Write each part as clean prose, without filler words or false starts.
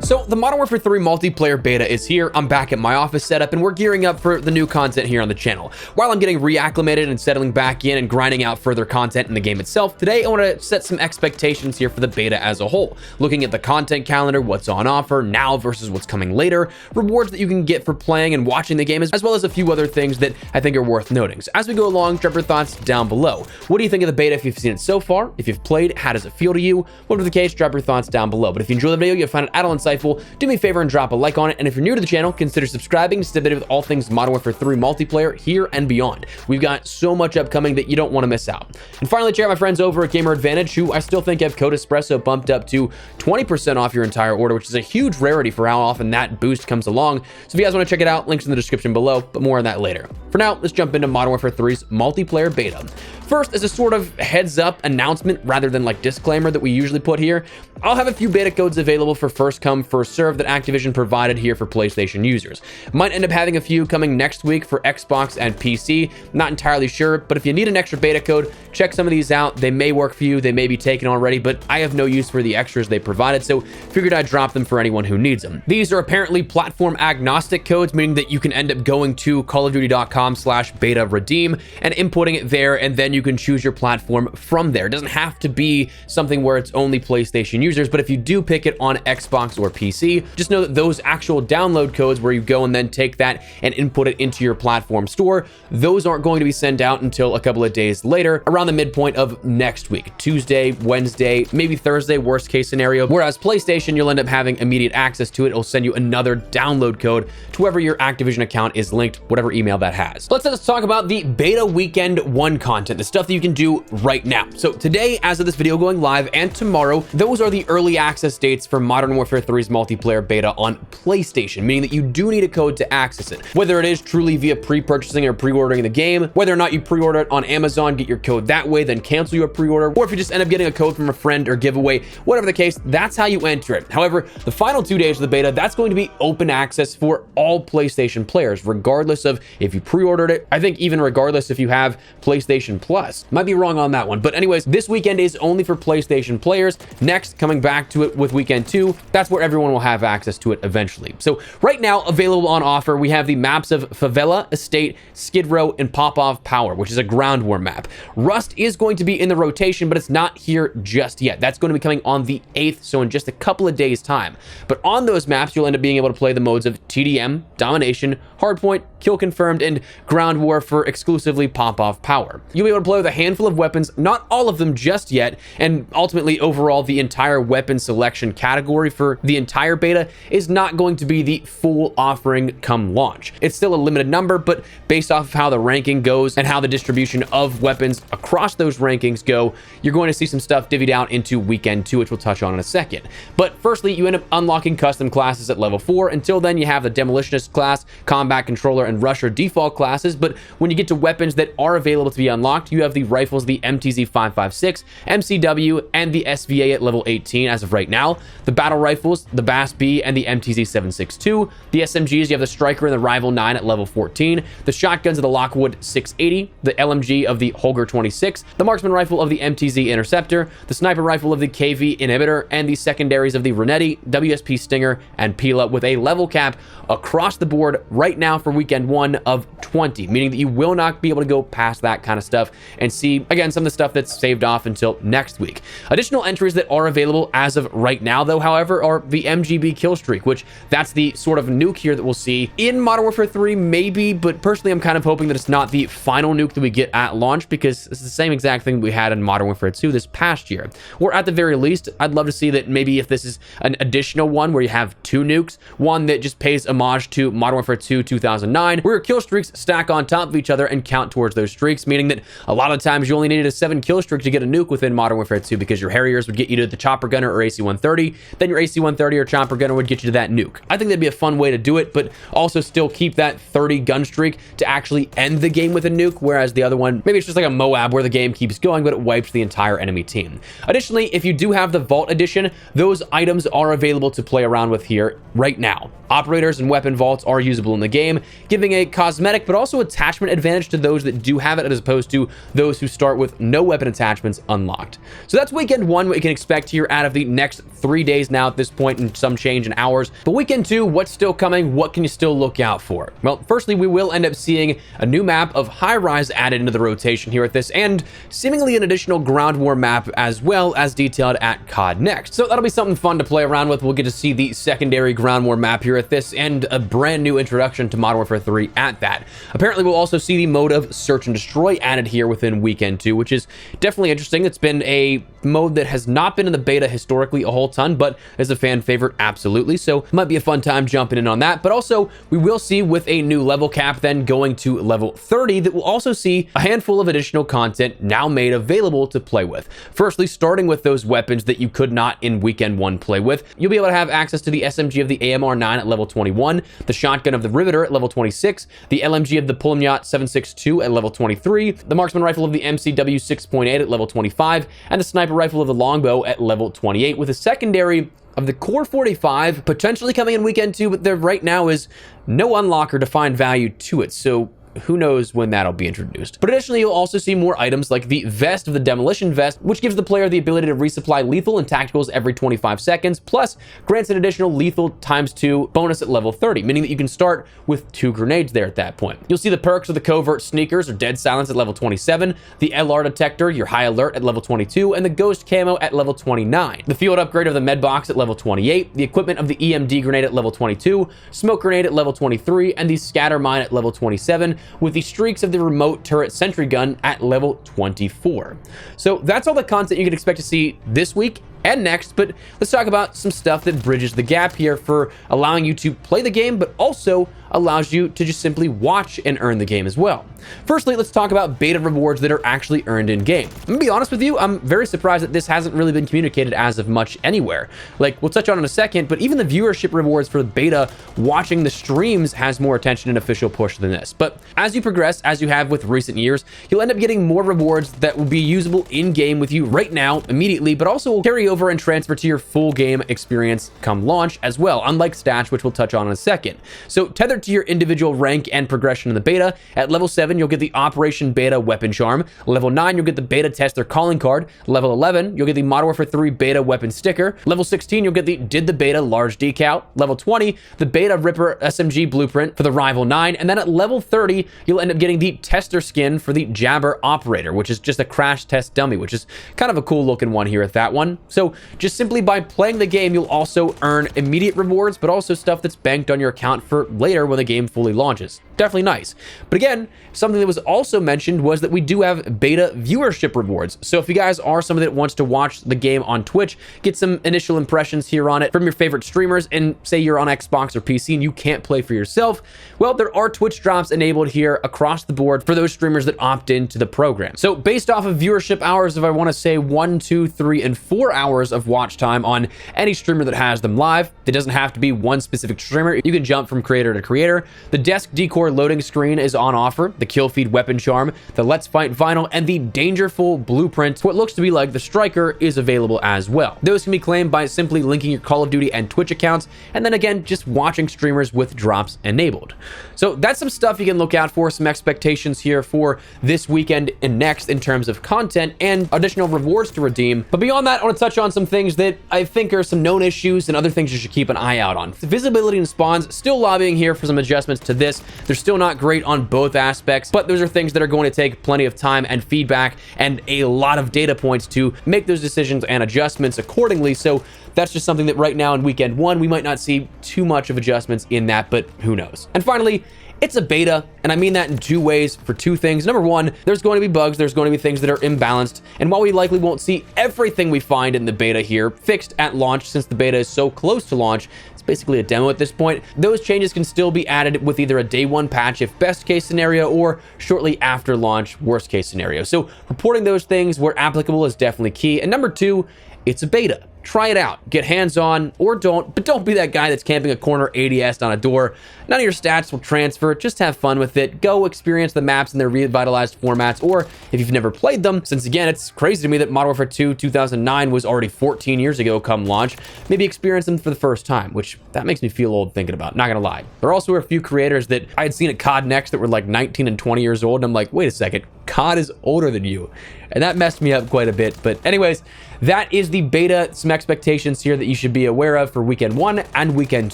So the Modern Warfare 3 multiplayer beta is here. I'm back at my office setup and we're gearing up for the new content here on the channel. While I'm getting reacclimated and settling back in and grinding out further content in the game itself, today I want to set some expectations here for the beta as a whole. Looking at the content calendar, what's on offer now versus what's coming later, rewards that you can get for playing and watching the game, as well as a few other things that I think are worth noting. So as we go along, drop your thoughts down below. What do you think of the beta if you've seen it so far? If you've played, how does it feel to you? Whatever the case, drop your thoughts down below. But if you enjoy the video, you'll find it at all insightful, do me a favor and drop a like on it. And if you're new to the channel, consider subscribing to stay updated with all things Modern Warfare 3 multiplayer here and beyond. We've got so much upcoming that you don't want to miss out. And finally, check out my friends over at Gamer Advantage, who I still think have Code Espresso bumped up to 20% off your entire order, which is a huge rarity for how often that boost comes along. So if you guys want to check it out, links in the description below, but more on that later. For now, let's jump into Modern Warfare 3's multiplayer beta. First, as a sort of heads up announcement rather than like disclaimer that we usually put here, I'll have a few beta codes available for first come, first serve that Activision provided here for PlayStation users. Might end up having a few coming next week for Xbox and PC, not entirely sure, but if you need an extra beta code, check some of these out. They may work for you, they may be taken already, but I have no use for the extras they provided, so figured I'd drop them for anyone who needs them. These are apparently platform agnostic codes, meaning that you can end up going to callofduty.com/beta redeem and inputting it there, and then you can choose your platform from there. It doesn't have to be something where it's only PlayStation users, but if you do pick it on Xbox or PC, just know that those actual download codes where you go and then take that and input it into your platform store, those aren't going to be sent out until a couple of days later, around the midpoint of next week, Tuesday, Wednesday, maybe Thursday, worst case scenario. Whereas PlayStation, you'll end up having immediate access to it. It'll send you another download code to wherever your Activision account is linked, whatever email that has. So let's talk about the beta weekend 1 content, the stuff that you can do right now. So today, as of this video going live, and tomorrow, those are the early access dates for Modern Warfare 3's multiplayer beta on PlayStation, meaning that you do need a code to access it. Whether it is truly via pre-purchasing or pre-ordering the game, whether or not you pre-order it on Amazon, get your code that way, then cancel your pre-order, or if you just end up getting a code from a friend or giveaway, whatever the case, that's how you enter it. However, the final 2 days of the beta, that's going to be open access for all PlayStation players, regardless of if you pre-ordered it. I think even regardless if you have PlayStation Plus. Might be wrong on that one, but anyways, this weekend is only for PlayStation players. Next, coming back to it with weekend 2, that's where everyone will have access to it eventually. So right now, available on offer, we have the maps of Favela, Estate, Skid Row, and Popov Power, which is a ground war map. Rust is going to be in the rotation, but it's not here just yet. That's going to be coming on the 8th, so in just a couple of days' time. But on those maps, you'll end up being able to play the modes of TDM, Domination, Hardpoint, Kill Confirmed, and Ground War for exclusively Popov Power. You'll be able to play with a handful of weapons, not all of them just yet, and ultimately overall the entire weapon selection category for the entire beta is not going to be the full offering come launch. It's still a limited number, but based off of how the ranking goes and how the distribution of weapons across those rankings go, you're going to see some stuff divvied out into weekend 2, which we'll touch on in a second. But firstly, you end up unlocking custom classes at level 4. Until then, you have the Demolitionist class, Combat Controller, and Rusher default classes, but when you get to weapons that are available to be unlocked, you have the rifles, the MTZ-556, MCW, and the SVA at level 18 as of right now, the battle rifles, the BAS-B, and the MTZ-762, the SMGs, you have the Striker and the Rival 9 at level 14, the shotguns of the Lockwood 680, the LMG of the Holger 26, the marksman rifle of the MTZ Interceptor, the sniper rifle of the KV Inhibitor, and the secondaries of the Renetti, WSP Stinger, and Pila, with a level cap across the board right now for weekend 1 of 20, meaning that you will not be able to go past that kind of stuff and see, again, some of the stuff that's saved off until next week. Additional entries that are available as of right now, though, however, are the MGB kill streak, which that's the sort of nuke here that we'll see in Modern Warfare 3, maybe, but personally, I'm kind of hoping that it's not the final nuke that we get at launch, because it's the same exact thing we had in Modern Warfare 2 this past year. Or at the very least, I'd love to see that maybe if this is an additional one where you have 2 nukes, one that just pays homage to Modern Warfare 2 2009, where your kill streaks stack on top of each other and count towards those streaks, meaning that a lot of times you only needed a 7 kill streak to get a nuke within Modern Warfare 2, because your Harriers would get you to the Chopper Gunner or AC-130, then your AC-130 or Chopper Gunner would get you to that nuke. I think that'd be a fun way to do it, but also still keep that 30 gun streak to actually end the game with a nuke, whereas the other one, maybe it's just like a Moab where the game keeps going, but it wipes the entire enemy team. Additionally, if you do have the Vault Edition, those items are available to play around with here right now. Operators and weapon vaults are usable in the game. Get giving a cosmetic but also attachment advantage to those that do have it, as opposed to those who start with no weapon attachments unlocked. So that's weekend 1, what you can expect here out of the next 3 days now at this point, and some change in hours. But weekend 2, what's still coming? What can you still look out for? Well, firstly, we will end up seeing a new map of High Rise added into the rotation here at this, and seemingly an additional ground war map as well, as detailed at COD Next. So that'll be something fun to play around with. We'll get to see the secondary ground war map here at this, and a brand new introduction to Modern Warfare 3 at that. Apparently, we'll also see the mode of Search and Destroy added here within weekend 2, which is definitely interesting. It's been a mode that has not been in the beta historically a whole ton, but is a fan favorite, absolutely. So it might be a fun time jumping in on that. But also, we will see with a new level cap then going to level 30, that we'll also see a handful of additional content now made available to play with. Firstly, starting with those weapons that you could not in weekend 1 play with, you'll be able to have access to the SMG of the AMR-9 at level 21, the shotgun of the Riveter at level 26, the LMG of the Pulemyot 7.62 at level 23, the marksman rifle of the MCW 6.8 at level 25, and the sniper rifle of the Longbow at level 28, with a secondary of the Core 45 potentially coming in weekend 2, but there right now is no unlocker to find value to it. So who knows when that'll be introduced. But additionally, you'll also see more items like the vest of the Demolition Vest, which gives the player the ability to resupply lethal and tacticals every 25 seconds, plus grants an additional lethal ×2 bonus at level 30, meaning that you can start with 2 grenades there at that point. You'll see the perks of the Covert Sneakers or Dead Silence at level 27, the LR Detector, your High Alert at level 22, and the Ghost Camo at level 29. The field upgrade of the Med Box at level 28, the equipment of the EMD Grenade at level 22, Smoke Grenade at level 23, and the Scatter Mine at level 27, with the streaks of the Remote Turret Sentry Gun at level 24. So that's all the content you can expect to see this week and next, but let's talk about some stuff that bridges the gap here for allowing you to play the game, but also allows you to just simply watch and earn the game as well. Firstly, let's talk about beta rewards that are actually earned in game. I'm gonna be honest with you, I'm very surprised that this hasn't really been communicated as of much anywhere. Like, we'll touch on it in a second, but even the viewership rewards for the beta, watching the streams, has more attention and official push than this. But as you progress, as you have with recent years, you'll end up getting more rewards that will be usable in game with you right now, immediately, but also will carry over and transfer to your full game experience come launch as well, unlike stats, which we'll touch on in a second. So tethered to your individual rank and progression in the beta, at level 7 you'll get the Operation Beta Weapon Charm, level 9 you'll get the Beta Tester Calling Card, level 11 you'll get the Modern Warfare 3 Beta Weapon Sticker, level 16 you'll get the Did the Beta Large Decal, level 20 the Beta Ripper SMG Blueprint for the Rival 9, and then at level 30 you'll end up getting the Tester Skin for the Jabber Operator, which is just a crash test dummy, which is kind of a cool looking one here at that one. So just simply by playing the game, you'll also earn immediate rewards, but also stuff that's banked on your account for later when the game fully launches. Definitely nice. But again, something that was also mentioned was that we do have beta viewership rewards. So if you guys are somebody that wants to watch the game on Twitch, get some initial impressions here on it from your favorite streamers, and say you're on Xbox or PC and you can't play for yourself, well, there are Twitch drops enabled here across the board for those streamers that opt into the program. So based off of viewership hours, if I want to say 1, 2, 3, and 4 hours of watch time on any streamer that has them live, it doesn't have to be one specific streamer. You can jump from creator to creator. The Desk Decor loading screen is on offer, the Kill Feed Weapon Charm, the Let's Fight Vinyl, and the Dangerful Blueprint, what looks to be like the Striker, is available as well. Those can be claimed by simply linking your Call of Duty and Twitch accounts, and then again, just watching streamers with drops enabled. So that's some stuff you can look out for, some expectations here for this weekend and next in terms of content and additional rewards to redeem. But beyond that, I want to touch on some things that I think are some known issues and other things you should keep an eye out on. The visibility and spawns, still lobbying here for some adjustments to this. They're still not great on both aspects, but those are things that are going to take plenty of time and feedback and a lot of data points to make those decisions and adjustments accordingly. So that's just something that right now in weekend 1, we might not see too much of adjustments in that, but who knows. And finally, it's a beta, and I mean that in 2 ways for 2 things. Number 1, there's going to be bugs, there's going to be things that are imbalanced, and while we likely won't see everything we find in the beta here fixed at launch, since the beta is so close to launch, it's basically a demo at this point, those changes can still be added with either a day 1 patch if best case scenario, or shortly after launch, worst case scenario. So reporting those things where applicable is definitely key. And number 2, it's a beta. try it out. Get hands-on or don't, but don't be that guy that's camping a corner ADS on a door. None of your stats will transfer. Just have fun with it. Go experience the maps in their revitalized formats, or if you've never played them, since again, it's crazy to me that Modern Warfare 2 2009 was already 14 years ago come launch, maybe experience them for the first time, which that makes me feel old thinking about, not gonna lie. There also were a few creators that I had seen at COD Next that were like 19 and 20 years old, and I'm like, wait a second, COD is older than you. And that messed me up quite a bit. But anyways, that is the beta, some expectations here that you should be aware of for weekend 1 and weekend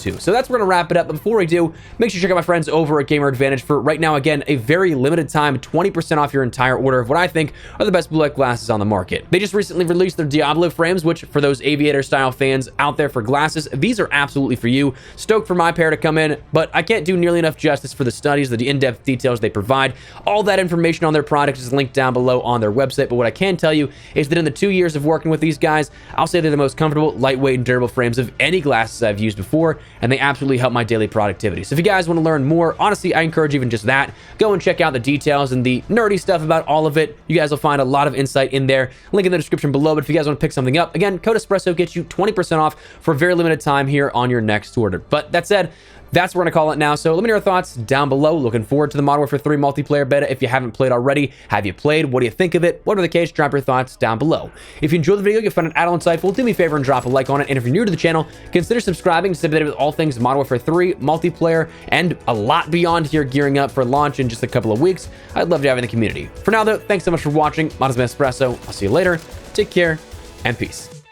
2. So that's where we're gonna wrap it up. But before we do, make sure you check out my friends over at Gamer Advantage for right now, again, a very limited time, 20% off your entire order of what I think are the best blue light glasses on the market. They just recently released their Diablo frames, which for those aviator style fans out there for glasses, these are absolutely for you. Stoked for my pair to come in, but I can't do nearly enough justice for the studies, the in-depth details they provide. All that information on their product is linked down below on their website. But what I can tell you is that in the 2 years of working with these guys, I'll say they're the most comfortable, lightweight, and durable frames of any glasses I've used before, and they absolutely help my daily productivity. So if you guys want to learn more, honestly, I encourage even just that. Go and check out the details and the nerdy stuff about all of it. You guys will find a lot of insight in there. Link in the description below. But if you guys want to pick something up, again, code Espresso gets you 20% off for a very limited time here on your next order. But that said, that's what we're going to call it now. So let me know your thoughts down below. Looking forward to the Modern Warfare 3 multiplayer beta. If you haven't played already, have you played? What do you think of it? Whatever the case, drop your thoughts down below. If you enjoyed the video, you found it at all insightful, do me a favor and drop a like on it. And if you're new to the channel, consider subscribing to stay updated with all things Modern Warfare 3, multiplayer, and a lot beyond here, gearing up for launch in just a couple of weeks. I'd love to have you in the community. For now, though, thanks so much for watching. Mod has been Espresso. I'll see you later. Take care and peace.